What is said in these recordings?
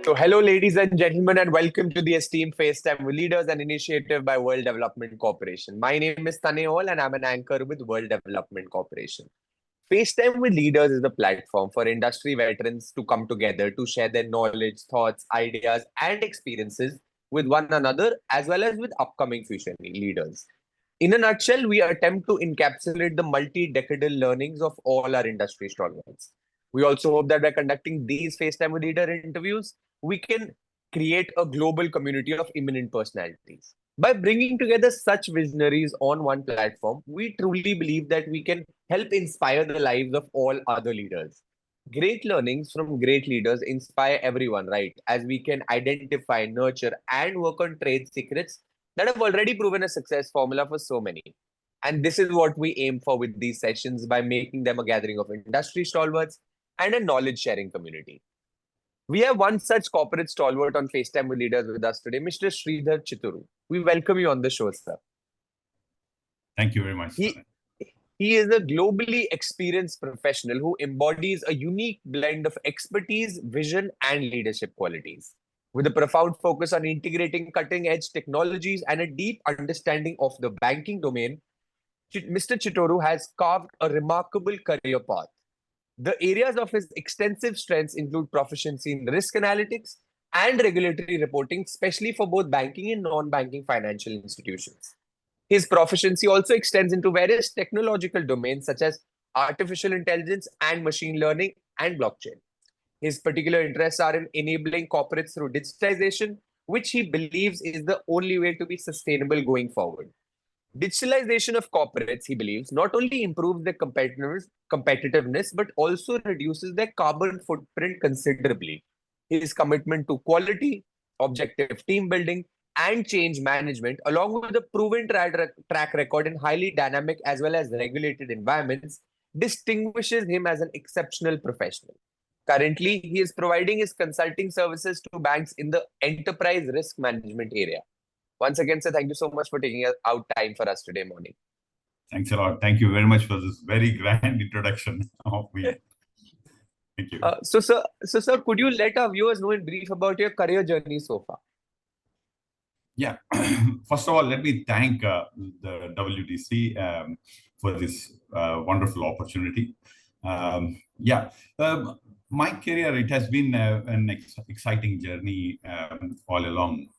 So, hello, ladies and gentlemen, and welcome to the Esteemed FaceTime with Leaders, an initiative by World Development Corporation. My name is Taneol, and I'm an anchor with World Development Corporation. FaceTime with Leaders is a platform for industry veterans to come together to share their knowledge, thoughts, ideas, and experiences with one another, as well as with upcoming future leaders. In a nutshell, we attempt to encapsulate the multi-decadal learnings of all our industry stalwarts. We also hope that by conducting these FaceTime with Leader interviews, we can create a global community of eminent personalities. By bringing together such visionaries on one platform, we truly believe that we can help inspire the lives of all other leaders. Great learnings from great leaders inspire everyone, right? As we can identify, nurture, and work on trade secrets that have already proven a success formula for so many. And this is what we aim for with these sessions by making them a gathering of industry stalwarts and a knowledge sharing community. We have one such corporate stalwart on FaceTime with Leaders with us today, Mr. Sridhar Chitturu. We welcome you on the show, sir. Thank you very much. He is a globally experienced professional who embodies a unique blend of expertise, vision, and leadership qualities. With a profound focus on integrating cutting-edge technologies and a deep understanding of the banking domain, Mr. Chitturu has carved a remarkable career path. The areas of his extensive strengths include proficiency in risk analytics and regulatory reporting, especially for both banking and non-banking financial institutions. His proficiency also extends into various technological domains such as artificial intelligence and machine learning and blockchain. His particular interests are in enabling corporates through digitization, which he believes is the only way to be sustainable going forward. Digitalization of corporates, he believes, not only improves their competitiveness, but also reduces their carbon footprint considerably. His commitment to quality, objective team building, and change management, along with a proven track record in highly dynamic as well as regulated environments, distinguishes him as an exceptional professional. Currently, he is providing his consulting services to banks in the enterprise risk management area. Once again, sir, thank you so much for taking out time for us today morning. Thanks a lot. Thank you very much for this very grand introduction of me. Thank you. So, sir, could you let our viewers know in brief about your career journey so far? Yeah. First of all, let me thank the WDC for this wonderful opportunity. My career, it has been an exciting journey all along.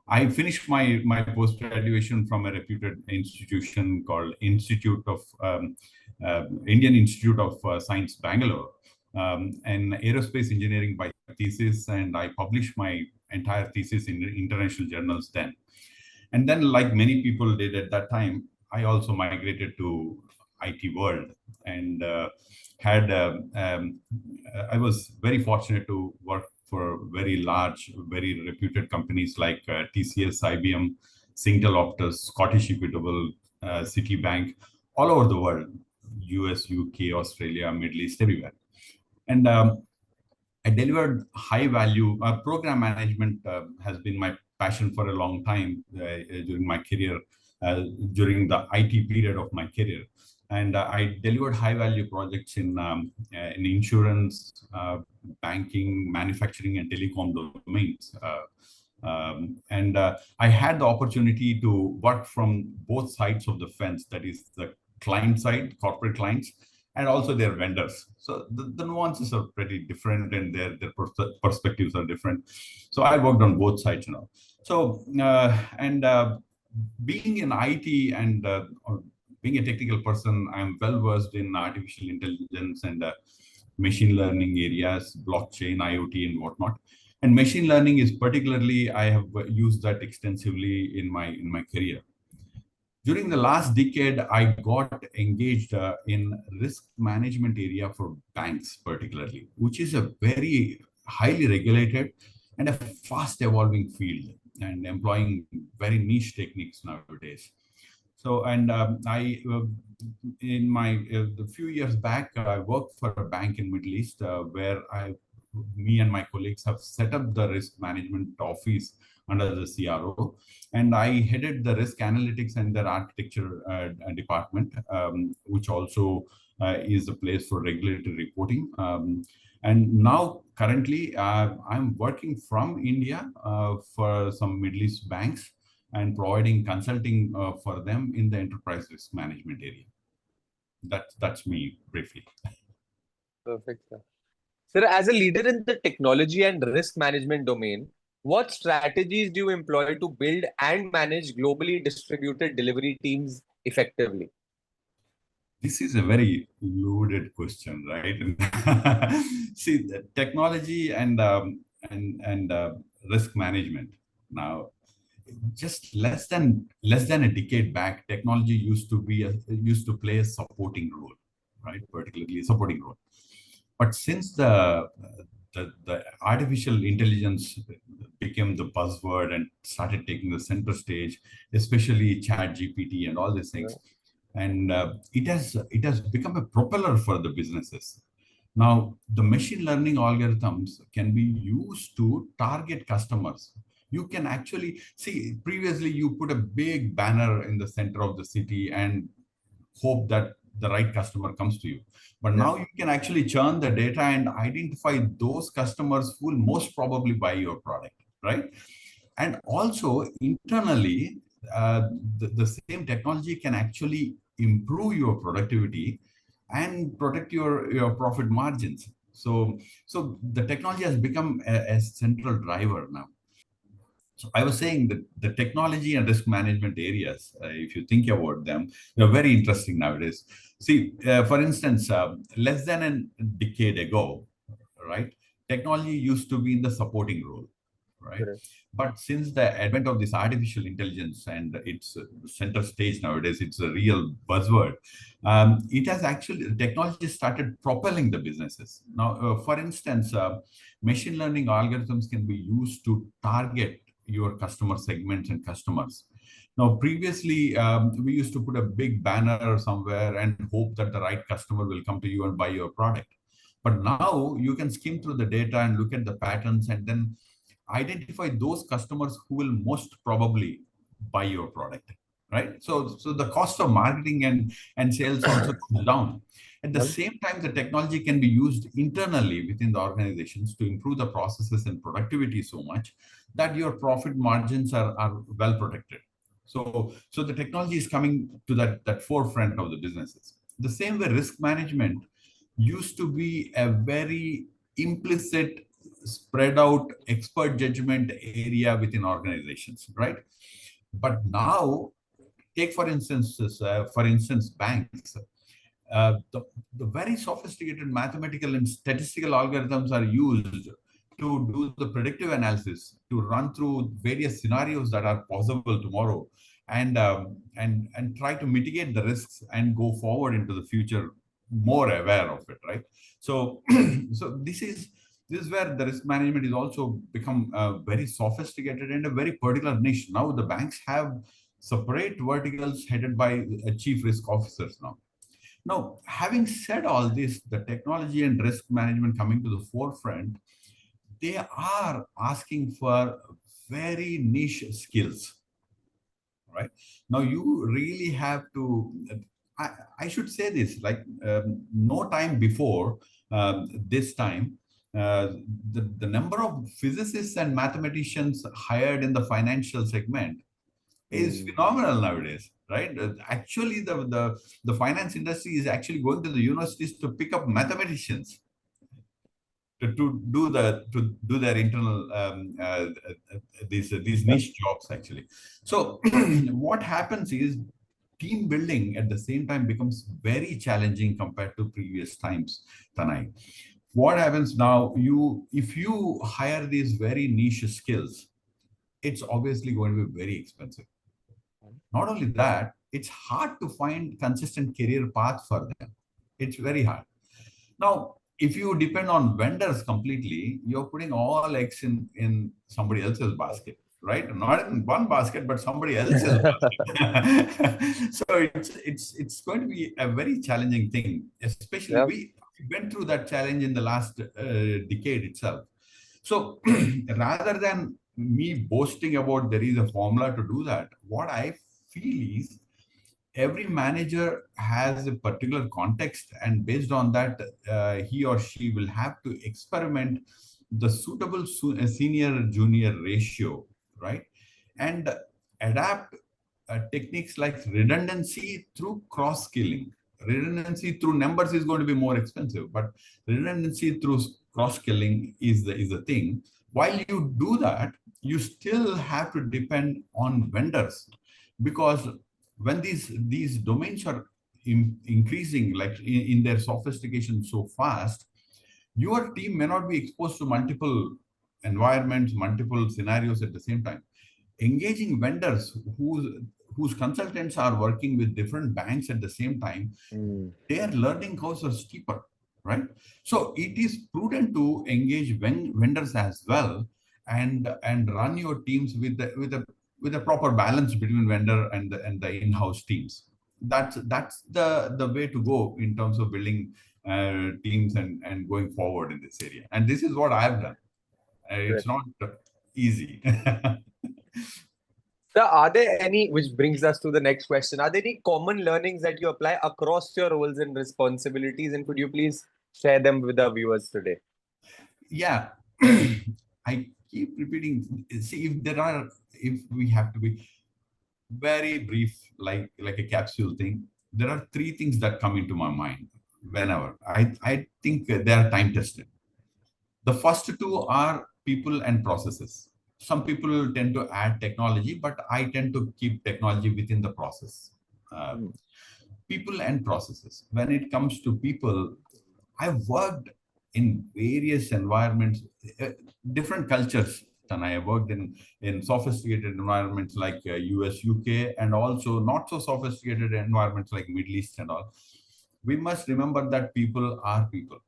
I finished my post-graduation from a reputed institution called Indian Institute of Science, Bangalore, and aerospace engineering by thesis, and I published my entire thesis in international journals then. And then, like many people did at that time, I also migrated to IT world and I was very fortunate to work for very large, very reputed companies like TCS, IBM, Singtel Optus, Scottish Equitable, Citibank, all over the world, US, UK, Australia, Middle East, everywhere. And I delivered high value. Program management has been my passion for a long time during my career, during the IT period of my career. And I delivered high value projects in insurance, banking, manufacturing, and telecom domains. I had the opportunity to work from both sides of the fence, that is the client side, corporate clients, and also their vendors. So the nuances are pretty different and their perspectives are different. So I worked on both sides now. So, being in IT and being a technical person, I'm well versed in artificial intelligence and machine learning areas, blockchain, IoT, and whatnot. And machine learning is particularly, I have used that extensively in my career. During the last decade, I got engaged in risk management area for banks particularly, which is a very highly regulated and a fast evolving field and employing very niche techniques nowadays. So, and in a few years back, I worked for a bank in Middle East where me and my colleagues have set up the risk management office under the CRO, and I headed the risk analytics and their architecture department, which also is the place for regulatory reporting. And now, currently, I'm working from India for some Middle East banks and providing consulting for them in the enterprise risk management area. That's me briefly. Perfect, sir. Sir, as a leader in the technology and risk management domain, what strategies do you employ to build and manage globally distributed delivery teams effectively? This is a very loaded question, right? See, the technology and risk management. Now, just less than a decade back, technology used to play a supporting role, right? Particularly a supporting role. But since the artificial intelligence became the buzzword and started taking the center stage, especially Chat GPT and all these things, and it has become a propeller for the businesses. Now, the machine learning algorithms can be used to target customers. You can actually see, previously you put a big banner in the center of the city and hope that the right customer comes to you. But now you can actually churn the data and identify those customers who will most probably buy your product, right? And also internally, the same technology can actually improve your productivity and protect your profit margins. So the technology has become a central driver now. So I was saying that the technology and risk management areas, if you think about them, they're very interesting nowadays. See, for instance, less than a decade ago, right, technology used to be in the supporting role, right? Correct. But since the advent of this artificial intelligence and its center stage nowadays, it's a real buzzword. It has actually, technology started propelling the businesses. Now, for instance, machine learning algorithms can be used to target your customer segments and customers. Now, previously, we used to put a big banner somewhere and hope that the right customer will come to you and buy your product. But now you can skim through the data and look at the patterns and then identify those customers who will most probably buy your product, right? So the cost of marketing and sales also comes down. At the same time, the technology can be used internally within the organizations to improve the processes and productivity so much that your profit margins are well protected. So the technology is coming to that forefront of the businesses. The same way risk management used to be a very implicit, spread out expert judgment area within organizations, right? But now, take for instance, banks. The very sophisticated mathematical and statistical algorithms are used to do the predictive analysis, to run through various scenarios that are possible tomorrow, and try to mitigate the risks and go forward into the future more aware of it, right? So, so this is where the risk management is also become very sophisticated and a very particular niche. Now the banks have separate verticals headed by chief risk officers now. Now, having said all this, the technology and risk management coming to the forefront, they are asking for very niche skills, right? Now, you really have to, I should say this, like no time before this time, the number of physicists and mathematicians hired in the financial segment is phenomenal nowadays, right? Actually, the finance industry is actually going to the universities to pick up mathematicians to do their internal these niche jobs actually. So what happens is team building at the same time becomes very challenging compared to previous times, Tanai. What happens now? If you hire these very niche skills, it's obviously going to be very expensive. Not only that, it's hard to find consistent career path for them. It's very hard. Now, if you depend on vendors completely, you're putting all eggs in somebody else's basket, right? Not in one basket, but somebody else's basket. So it's going to be a very challenging thing. Especially we went through that challenge in the last decade itself. So rather than me boasting about there is a formula to do that, what I feel is every manager has a particular context, and based on that, he or she will have to experiment the suitable senior junior ratio, right? And adapt techniques like redundancy through cross skilling. Redundancy through numbers is going to be more expensive, but redundancy through cross skilling is the thing. While you do that, you still have to depend on vendors, because when these domains are increasing like in their sophistication so fast, your team may not be exposed to multiple environments, multiple scenarios at the same time. Engaging vendors whose consultants are working with different banks at the same time, their learning curves are steeper, right? So it is prudent to engage vendors as well, and run your teams with a proper balance between vendor and the in-house teams. That's the way to go in terms of building teams and going forward in this area. And this is what I've done. It's not easy. So are there any, which brings us to the next question, are there any common learnings that you apply across your roles and responsibilities? And could you please share them with our viewers today? Yeah. I keep repeating. See, if we have to be very brief, like a capsule thing, there are three things that come into my mind whenever. I think they are time tested. The first two are people and processes. Some people tend to add technology, but I tend to keep technology within the process. People and processes. When it comes to people, I've worked in various environments, different cultures. And I have worked in sophisticated environments like US, UK, and also not so sophisticated environments like Middle East and all. We must remember that people are people.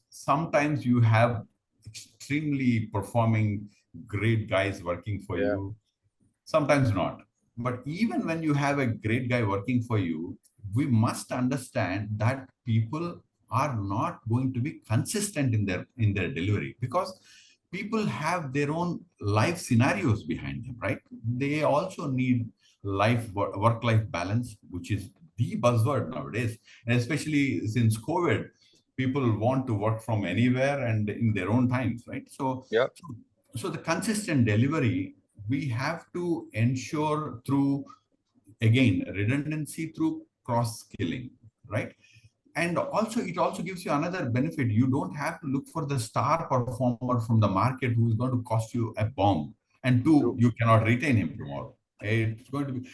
Sometimes you have extremely performing great guys working for you, sometimes not. But even when you have a great guy working for you, we must understand that people are not going to be consistent in their delivery, because people have their own life scenarios behind them, right? They also need work-life balance, which is the buzzword nowadays, and especially since COVID, people want to work from anywhere and in their own times, right? So the consistent delivery we have to ensure through, again, redundancy through cross skilling, right? And also it also gives you another benefit. You don't have to look for the star performer from the market who is going to cost you a bomb, and two, you cannot retain him tomorrow. It's going to be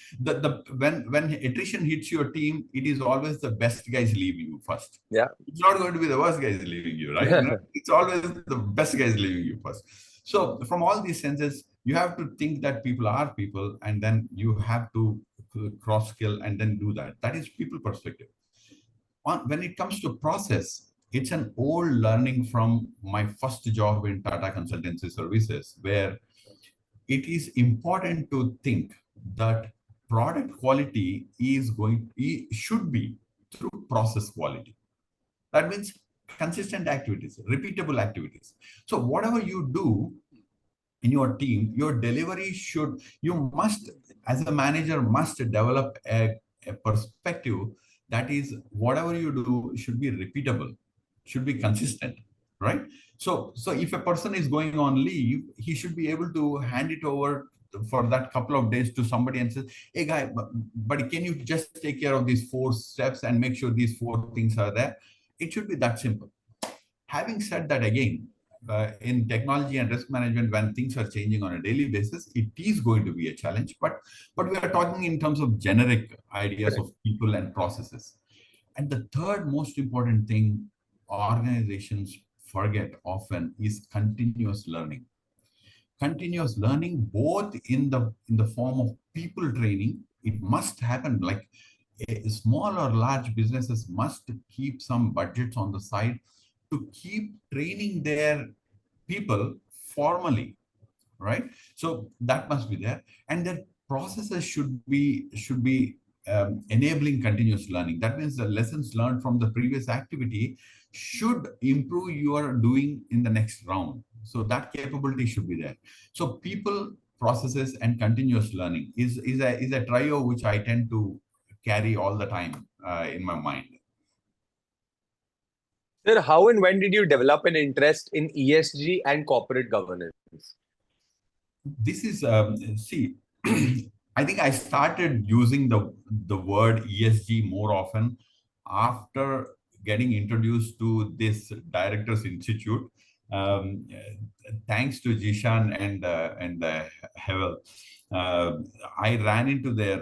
when attrition hits your team, it is always the best guys leaving you first. It's not going to be the worst guys leaving you, right? It's always the best guys leaving you first. So from all these senses, you have to think that people are people, and then you have to cross skill and then do that. That is people perspective. When it comes to process, it's an old learning from my first job in Tata Consultancy Services, where it is important to think that product quality should be through process quality. That means consistent activities, repeatable activities. So whatever you do in your team, your delivery as a manager, must develop a perspective that is, whatever you do should be repeatable, should be consistent, right? So if a person is going on leave, he should be able to hand it over for that couple of days to somebody and say, hey guy, buddy, can you just take care of these 4 steps and make sure these 4 things are there? It should be that simple. Having said that, again, in technology and risk management, when things are changing on a daily basis, it is going to be a challenge. But we are talking in terms of generic ideas of people and processes. And the third most important thing organizations forget often is continuous learning. Continuous learning, both in the form of people training. It must happen. Like small or large businesses must keep some budgets on the side to keep training their people formally, right? So that must be there, and their processes should be enabling continuous learning. That means the lessons learned from the previous activity should improve your doing in the next round. So that capability should be there. So people, processes, and continuous learning is a trio which I tend to carry all the time in my mind. Sir, how and when did you develop an interest in ESG and corporate governance? This is see, I think I started using the word ESG more often after getting introduced to this Directors Institute. Um, Thanks to Jishan and Hevel, uh, I ran into their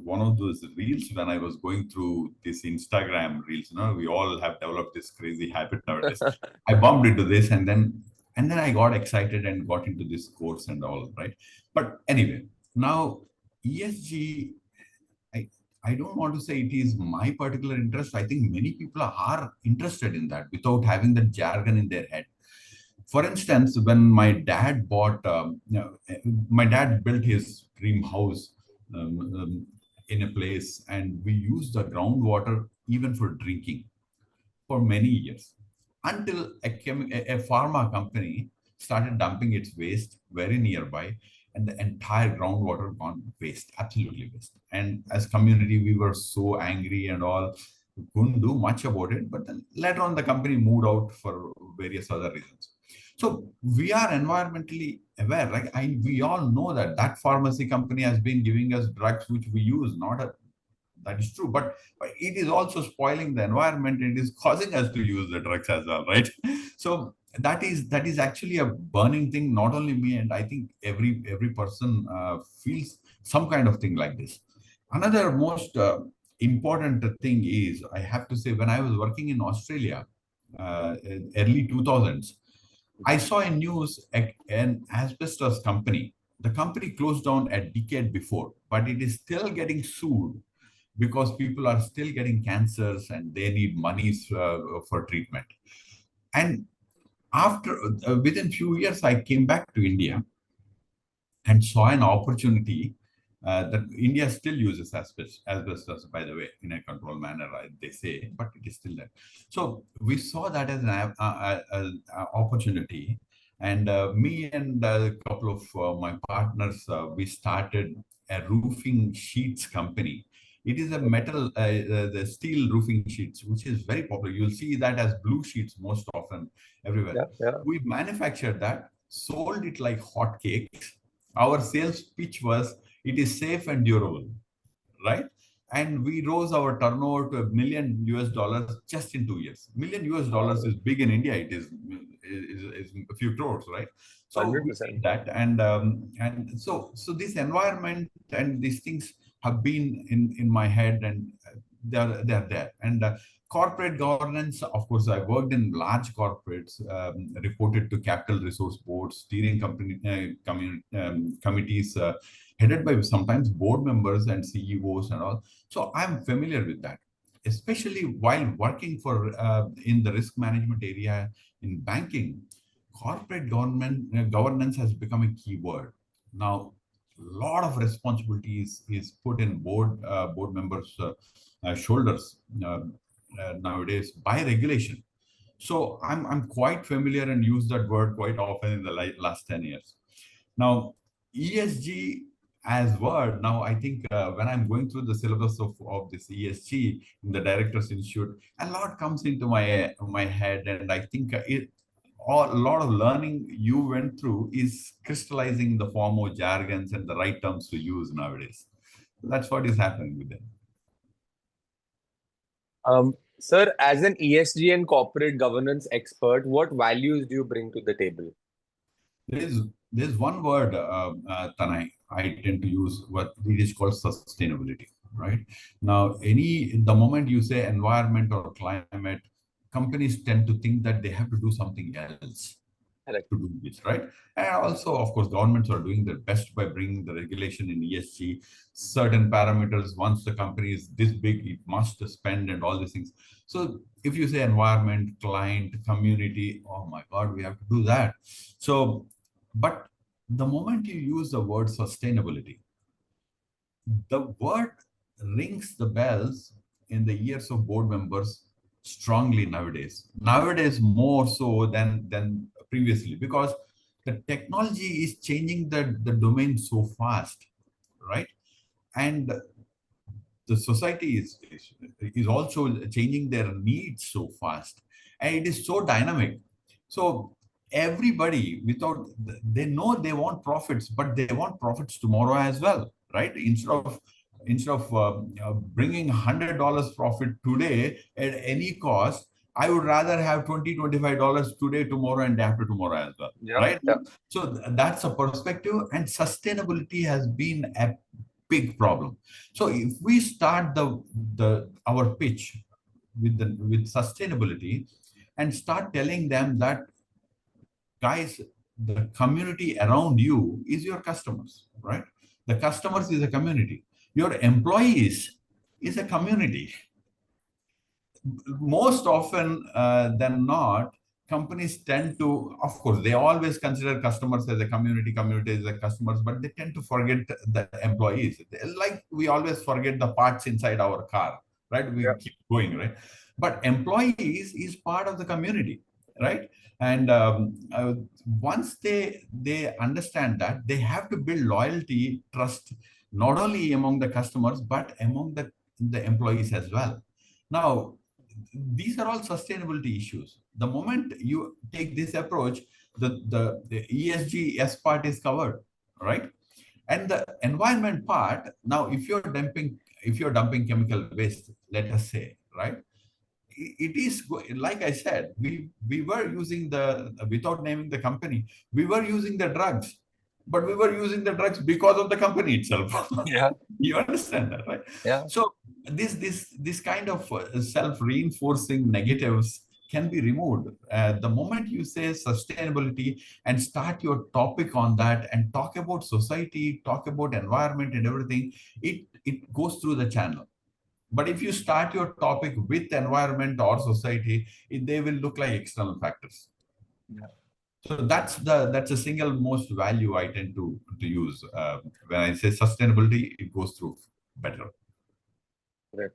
one of those reels when I was going through this Instagram reels. You know, we all have developed this crazy habit nowadays. I bumped into this, and then I got excited and got into this course and all, right? But anyway, now ESG, I, I don't want to say it is my particular interest. I think many people are interested in that without having the jargon in their head. For instance, when my dad my dad built his dream house in a place, and we used the groundwater even for drinking for many years until a pharma company started dumping its waste very nearby, and the entire groundwater gone waste, absolutely waste. And as community, we were so angry and all. We couldn't do much about it, but then later on, the company moved out for various other reasons. So we are environmentally aware. Like we all know that that pharmacy company has been giving us drugs which we use, not a that is true, but it is also spoiling the environment. It is causing us to use the drugs as well, right? So that is actually a burning thing. Not only me, and I think every person feels some kind of thing like this. Another most important thing is, I have to say, when I was working in Australia, in early 2000s, I saw in news an asbestos company. The company closed down a decade before, but it is still getting sued because people are still getting cancers and they need monies for treatment. And after within few years, I came back to India and saw an opportunity that India still uses asbestos, by the way, in a controlled manner, they say, but it is still there. So we saw that as an opportunity. And me and a couple of my partners, we started a roofing sheets company. It is a metal, the steel roofing sheets, which is very popular. You'll see that as blue sheets most often everywhere. Yeah, yeah. We manufactured that, sold it like hotcakes. Our sales pitch was, it is safe and durable, right? And we rose our turnover to $1 million just in 2 years. $1 million is big in India. It is a few crores, right? So we 100%. did that, and so this environment and these things have been in my head, and they're there. And corporate governance, of course, I worked in large corporates, reported to capital resource boards, steering committees, headed by sometimes board members and CEOs and all. So I'm familiar with that, especially while working for in the risk management area in banking. Corporate governance has become a key word. Now, a lot of responsibilities is put in board members' shoulders nowadays by regulation. So I'm quite familiar and use that word quite often in the last 10 years. Now, ESG as word, now I think when I'm going through the syllabus of this ESG in the Directors Institute, a lot comes into my head, and I think a lot of learning you went through is crystallizing in the form of jargons and the right terms to use nowadays. That's what is happening with them. Sir, as an ESG and corporate governance expert, what values do you bring to the table? There's one word, Tanay, I tend to use, what it is called sustainability, right? Now, the moment you say environment or climate, companies tend to think that they have to do something else Correct. to do this, right? And also, of course, governments are doing their best by bringing the regulation in ESG, certain parameters. Once the company is this big, it must spend and all these things. So if you say environment, client, community, oh my God, we have to do that. So, but the moment you use the word sustainability, the word rings the bells in the ears of board members strongly nowadays. Nowadays, more so than previously, because the technology is changing the domain so fast, right? And the society is also changing their needs so fast, and it is so dynamic. So everybody, without, they know they want profits, but they want profits tomorrow as well, right? Instead of bringing $100 profit today at any cost, I would rather have $20-25 today, tomorrow, and day after tomorrow as well, right? So that's a perspective, and sustainability has been a big problem. So if we start our pitch with sustainability and start telling them that, guys, the community around you is your customers, right? The customers is a community. Your employees is a community. Most often than not, companies tend to, of course, they always consider customers as a community, community as a customers, but they tend to forget the employees. Like we always forget the parts inside our car, right? We keep going, right? But employees is part of the community, right? And once they understand that, they have to build loyalty, trust, not only among the customers, but among the employees as well. Now, these are all sustainability issues. The moment you take this approach, the ESG S part is covered, right? And the environment part, now if you're dumping chemical waste, let us say, right? It is, like I said, we were using without naming the company, we were using the drugs, but we were using the drugs because of the company itself. Yeah. You understand that, right? Yeah. So this kind of self-reinforcing negatives can be removed. The moment you say sustainability and start your topic on that and talk about society, talk about environment and everything, it goes through the channel. But if you start your topic with environment or society, they will look like external factors. Yeah. So that's the single most value I tend to use. When I say sustainability, it goes through better. Right.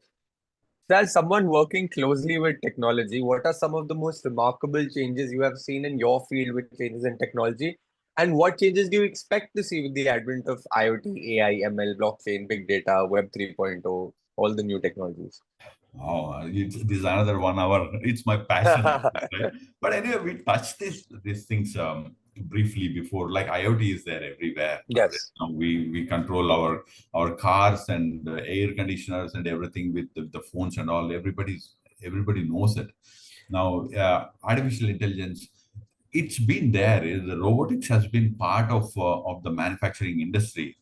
So as someone working closely with technology, what are some of the most remarkable changes you have seen in your field with changes in technology? And what changes do you expect to see with the advent of IoT, AI, ML, blockchain, big data, Web 3.0, all the new technologies? Oh, this is another 1 hour. It's my passion, right? But anyway, we touched these things briefly before. Like IoT is there everywhere. Yes. We control our cars and air conditioners and everything with the phones and all. Everybody knows it. Now, artificial intelligence, it's been there. The robotics has been part of the manufacturing industry.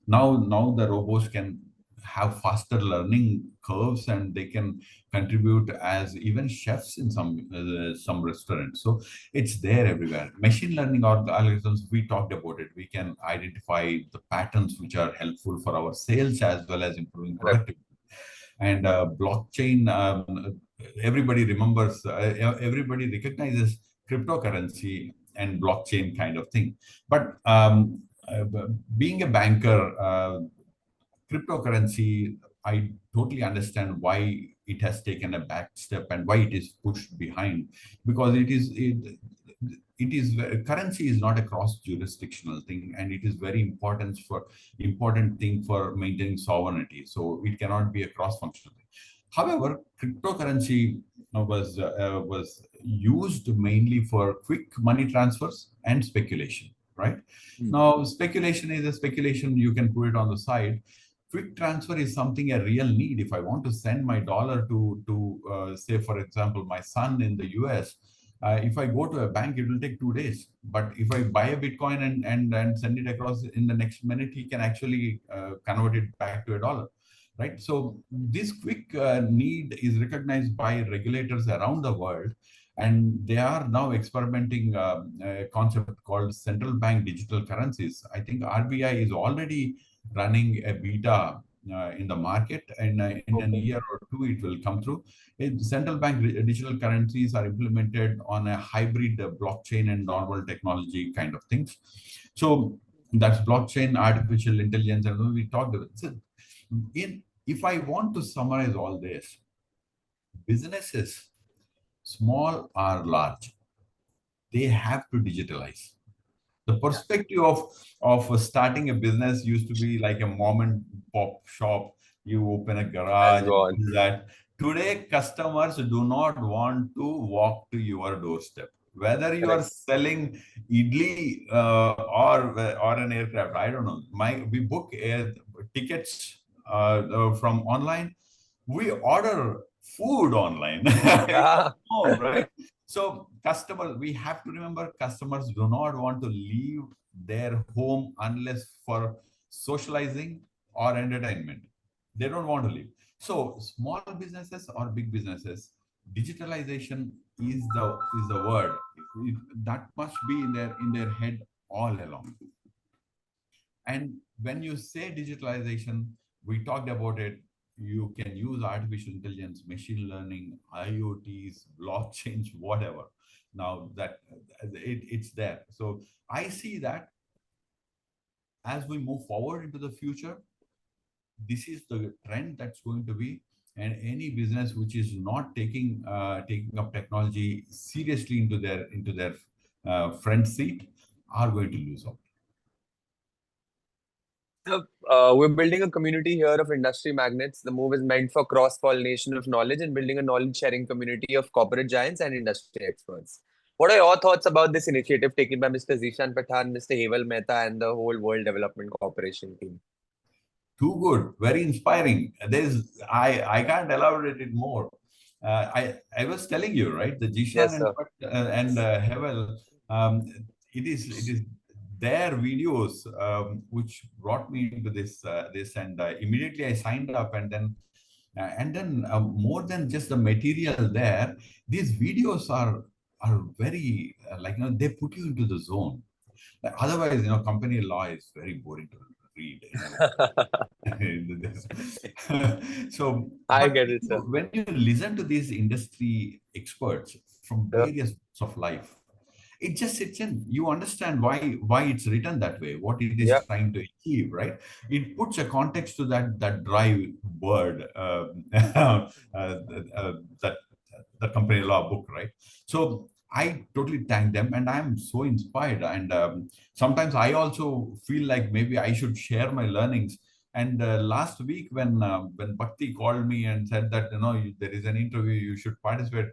Now the robots can have faster learning curves, and they can contribute as even chefs in some restaurants. So it's there everywhere. Machine learning algorithms, we talked about it. We can identify the patterns which are helpful for our sales as well as improving productivity. And blockchain, everybody everybody recognizes cryptocurrency and blockchain kind of thing. But being a banker, cryptocurrency, I totally understand why it has taken a back step and why it is pushed behind, because currency is not a cross jurisdictional thing, and it is very important thing for maintaining sovereignty. So it cannot be a cross functional thing. However, cryptocurrency was used mainly for quick money transfers and speculation, right? Now, speculation is a speculation. You can put it on the side. Quick transfer is something a real need. If I want to send my dollar to say, for example, my son in the US, if I go to a bank, it will take 2 days. But if I buy a Bitcoin and send it across in the next minute, he can actually convert it back to a dollar, right? So this quick need is recognized by regulators around the world. And they are now experimenting a concept called central bank digital currencies. I think RBI is already running a beta in the market, and in a year or two it will come through. Central bank digital currencies are implemented on a hybrid blockchain and normal technology kind of things. So that's blockchain, artificial intelligence, and we talked about it. So if I want to summarize all this, businesses, small or large, they have to digitalize. The perspective of starting a business used to be like a mom and pop shop. You open a Has garage and gone. do that. Today, customers do not want to walk to your doorstep. Whether you are Correct. selling idli or an aircraft, I don't know. We book air tickets from online. We order food online Yeah. home, right? So customers, we have to remember, customers do not want to leave their home unless for socializing or entertainment. They don't want to leave. So small businesses or big businesses, digitalization is the word. That must be in their head all along. And when you say digitalization, we talked about it. You can use artificial intelligence, machine learning, IoTs, blockchains, whatever. Now that it's there. So I see that as we move forward into the future, this is the trend that's going to be. And any business which is not taking up technology seriously into their front seat are going to lose out. So, we're building a community here of industry magnates. The move is meant for cross-pollination of knowledge and building a knowledge-sharing community of corporate giants and industry experts. What are your thoughts about this initiative taken by Mr. Zishan Pathan, Mr. Heval Mehta, and the whole World Development Corporation team? Too good, very inspiring. I can't elaborate it more. I was telling you, right, the Jishan Yes, sir. and Hevel, it is their videos which brought me into this, and immediately I signed up, and then more than just the material there, these videos are very they put you into the zone. Otherwise, company law is very boring to read. So, I but get it, sir. when you listen to these industry experts from Yeah. various walks of life, it just sits in. You understand why it's written that way, what it is Yeah. trying to achieve, right? It puts a context to that drive word, that the company law book, right? So I totally thank them, and I'm so inspired. And sometimes I also feel like maybe I should share my learnings. And last week, when Bhakti called me and said that there is an interview, you should participate.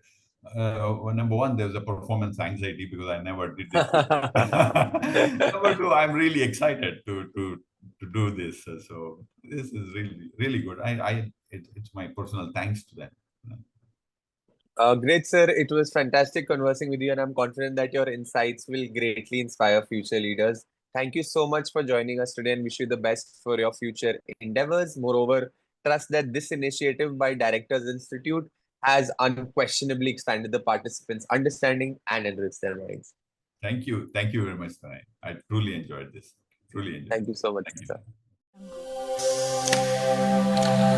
Well, number one, there's a performance anxiety because I never did this before. Number two, I'm really excited to do this. So this is really really good. It's my personal thanks to them. Great, sir. It was fantastic conversing with you, and I'm confident that your insights will greatly inspire future leaders. Thank you so much for joining us today and wish you the best for your future endeavors. Moreover, trust that this initiative by Directors Institute has unquestionably expanded the participants' understanding and enriched their minds. Thank you very much, Tanay. I truly enjoyed this. Truly enjoyed Thank you this. so much, Thank sir. you.